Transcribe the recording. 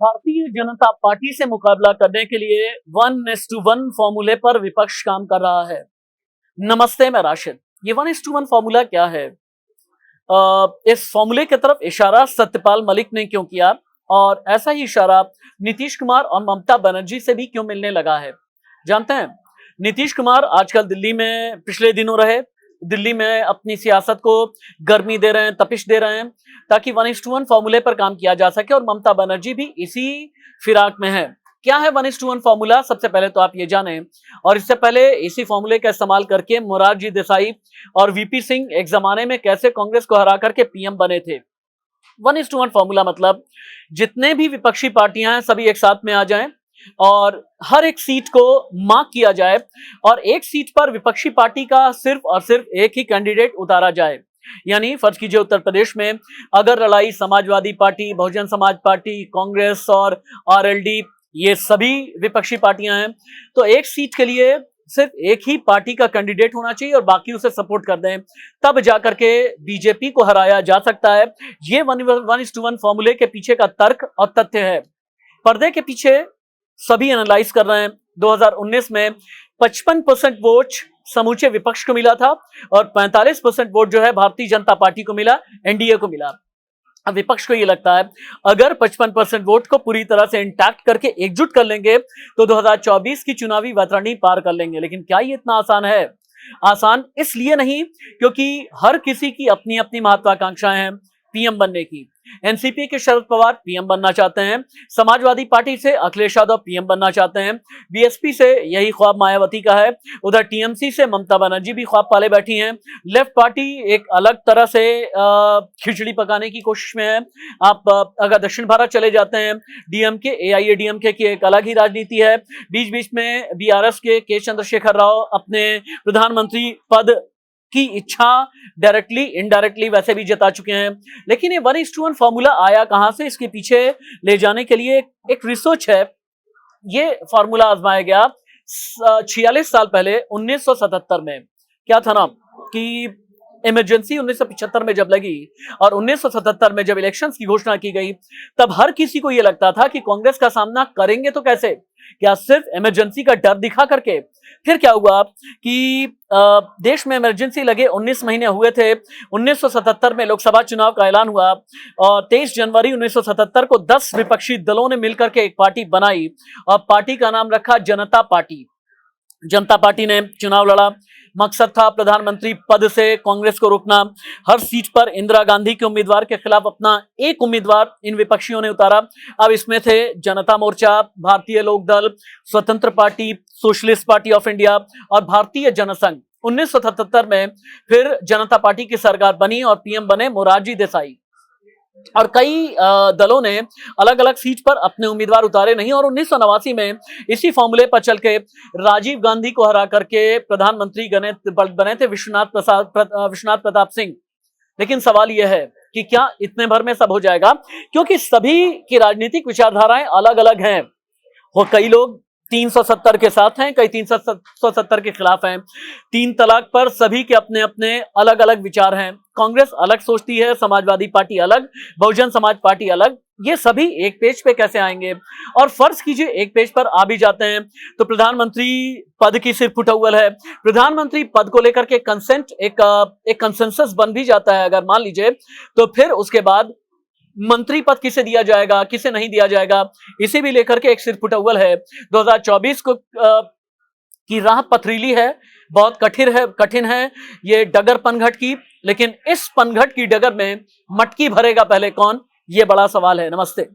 Bharatiya Janata party से मुकाबला करने के लिए 1:1 फॉर्मूले पर विपक्ष काम कर रहा है। नमस्ते, मैं राशिद। ये 1:1 फॉर्मूला क्या है? इस फॉर्मूले की तरफ इशारा सत्यपाल मलिक ने क्यों किया और ऐसा ही इशारा नीतीश कुमार और ममता बनर्जी से भी क्यों मिलने लगा है? जानते हैं, नीतीश कुमार आजकल दिल्ली में पिछले दिनों रहे, दिल्ली में अपनी सियासत को गर्मी दे रहे हैं, तपिश दे रहे हैं ताकि 1:1 फॉर्मूले पर काम किया जा सके और ममता बनर्जी भी इसी फिराक में है। क्या है 1:1 फॉर्मूला? सबसे पहले तो आप ये जानें, और इससे पहले इसी फॉर्मूले का इस्तेमाल करके मोरारजी देसाई और वीपी सिंह एक जमाने में कैसे कांग्रेस को हरा करके पीएम बने थे। 1:1 फॉर्मूला मतलब जितने भी विपक्षी पार्टियां हैं सभी एक साथ में आ जाएं और हर एक सीट को मार्क किया जाए और एक सीट पर विपक्षी पार्टी का सिर्फ और सिर्फ एक ही कैंडिडेट उतारा जाए। यानी फर्ज कीजिए उत्तर प्रदेश में अगर लड़ाई समाजवादी पार्टी, बहुजन समाज पार्टी, कांग्रेस और आरएलडी ये सभी विपक्षी पार्टियां हैं, तो एक सीट के लिए सिर्फ एक ही पार्टी का कैंडिडेट होना चाहिए और बाकी उसे सपोर्ट कर दें, तब जाकर के बीजेपी को हराया जा सकता है। ये 1:1 फॉर्मूले के पीछे का तर्क और तथ्य है। पर्दे के पीछे सभी एनालाइज कर रहे हैं। 2019 में 55% वोट समूचे विपक्ष को मिला था और 45% वोट जो है भारतीय जनता पार्टी को मिला, एनडीए को मिला। अब विपक्ष को यह लगता है अगर 55% वोट को पूरी तरह से इंटैक्ट करके एकजुट कर लेंगे तो 2024 की चुनावी वैतरणी पार कर लेंगे। लेकिन क्या ये इतना आसान है? आसान इसलिए नहीं क्योंकि हर किसी की अपनी अपनी महत्वाकांक्षाएं हैं पीएम बनने की। एनसीपी के शरद पवार पीएम बनना चाहते हैं, समाजवादी पार्टी से अखिलेश यादव पीएम बनना चाहते हैं, बीएसपी से यही ख्वाब मायावती का है, उधर टीएमसी से ममता बनर्जी भी ख्वाब पाले बैठी हैं। लेफ्ट पार्टी एक अलग तरह से खिचड़ी पकाने की कोशिश में है। आप अगर दक्षिण भारत चले जाते हैं, डीएमके एआईएडीएमके की एक अलग ही राजनीति है। बीच बीच में बीआरएस के चंद्रशेखर राव अपने प्रधानमंत्री पद की इच्छा डायरेक्टली इनडायरेक्टली वैसे भी जता चुके हैं। लेकिन ये 1:1 फॉर्मूला आया कहां से? इसके पीछे ले जाने के लिए एक रिसर्च है। ये फॉर्मूला आजमाया गया 46 साल पहले 1977 में। क्या था ना कि इमरजेंसी 1975 में जब लगी और 1977 में जब इलेक्शंस की घोषणा की गई, तब हर किसी को यह लगता था कि कांग्रेस का सामना करेंगे तो कैसे? क्या सिर्फ इमरजेंसी का डर दिखा करके? फिर क्या हुआ कि देश में इमरजेंसी लगे 19 महीने हुए थे। 1977 में लोकसभा चुनाव का ऐलान हुआ और 23 जनवरी 1977 को 10 विपक्षी दलों ने मिलकर के एक पार्टी बनाई और पार्टी का नाम रखा जनता पार्टी। जनता पार्टी ने चुनाव लड़ा। मकसद था प्रधानमंत्री पद से कांग्रेस को रोकना। हर सीट पर इंदिरा गांधी के उम्मीदवार के खिलाफ अपना एक उम्मीदवार इन विपक्षियों ने उतारा। अब इसमें थे जनता मोर्चा, भारतीय लोक दल, स्वतंत्र party, socialist party of India और भारतीय जनसंघ। 1977 में फिर जनता पार्टी की सरकार बनी और पीएम बने मोरारजी देसाई। और कई दलों ने अलग अलग सीट पर अपने उम्मीदवार उतारे नहीं और 1989 में इसी फॉर्मूले पर चल के राजीव गांधी को हरा करके प्रधानमंत्री बने थे विश्वनाथ प्रताप सिंह। लेकिन सवाल यह है कि क्या इतने भर में सब हो जाएगा? क्योंकि सभी की राजनीतिक विचारधाराएं अलग अलग हैं। वो कई लोग 370 के साथ हैं, कई 370 के खिलाफ हैं। 3 तलाक पर सभी के अपने अपने अलग अलग विचार हैं। कांग्रेस अलग सोचती है, समाजवादी पार्टी अलग, बहुजन समाज पार्टी अलग। ये सभी एक पेज पे कैसे आएंगे? और फर्ज कीजिए एक पेज पर आ भी जाते हैं तो प्रधानमंत्री पद की सिर्फ फुटअव्वल है। प्रधानमंत्री पद को लेकर के एक कंसेंसस बन भी जाता है अगर मान लीजिए, तो फिर उसके बाद मंत्री पद किसे दिया जाएगा, किसे नहीं दिया जाएगा, इसे भी लेकर के एक सिर फुटअव्वल है। 2024 को की राह पथरीली है, बहुत कठिन है ये डगर पनघट की। लेकिन इस पनघट की डगर में मटकी भरेगा पहले कौन? ये बड़ा सवाल है। नमस्ते।